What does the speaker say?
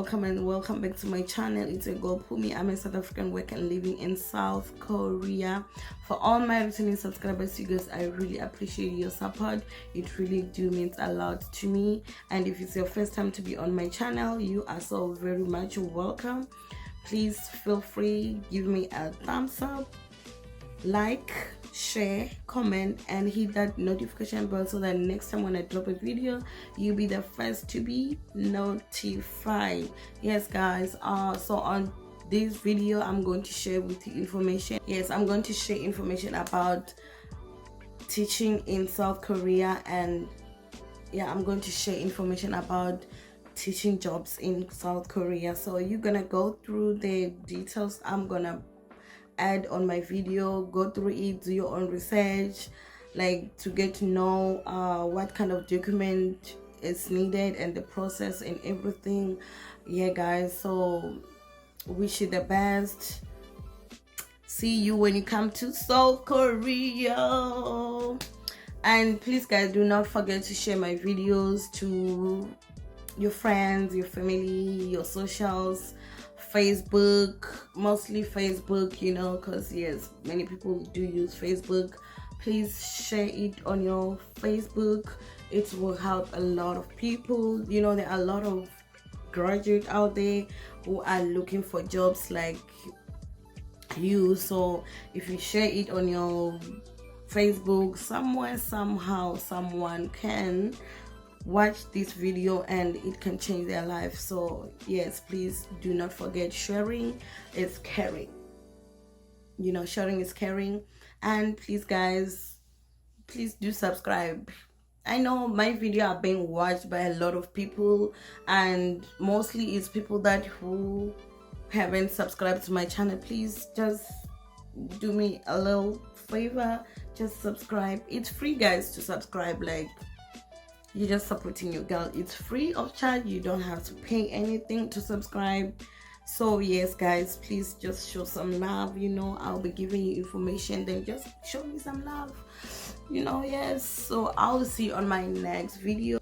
welcome and welcome back to my channel. It's a girl Pumi. I'm a South African worker living in South Korea. For all my returning subscribers, you guys, I really appreciate your support. It really do means a lot to me. And if it's your first time to be on my channel, you are so very much welcome. Please feel free, give me a thumbs up, like, share, comment, and hit that notification bell so that next time when I drop a video, you'll be the first to be notified. Yes guys, so on this video I'm going to share with you information. Yes, I'm going to share information about teaching in South Korea, and yeah, I'm going to share information about teaching jobs in South Korea. So you're gonna go through the details I'm gonna add on my video, go through it, do your own research, like to get to know what kind of document is needed and the process and everything. Yeah guys, so wish you the best. See you when you come to South Korea. And please guys, do not forget to share my videos to your friends, your family, your socials, Facebook, mostly Facebook, you know, because yes, many people do use Facebook. Please share it on your Facebook. It will help a lot of people. You know, there are a lot of graduates out there who are looking for jobs like you. So if you share it on your Facebook, somewhere, somehow, someone can watch this video and it can change their life. So yes, please do not forget, sharing is caring. You know, sharing is caring. And please guys, please do subscribe. I know my video are being watched by a lot of people, and mostly it's people that who haven't subscribed to my channel. Please just do me a little favor, just subscribe. It's free guys to subscribe. Like, you're just supporting your girl. It's free of charge. You don't have to pay anything to subscribe. So yes guys, please just show some love. You know, I'll be giving you information, then just show me some love, you know. Yes, so I'll see you on my next video.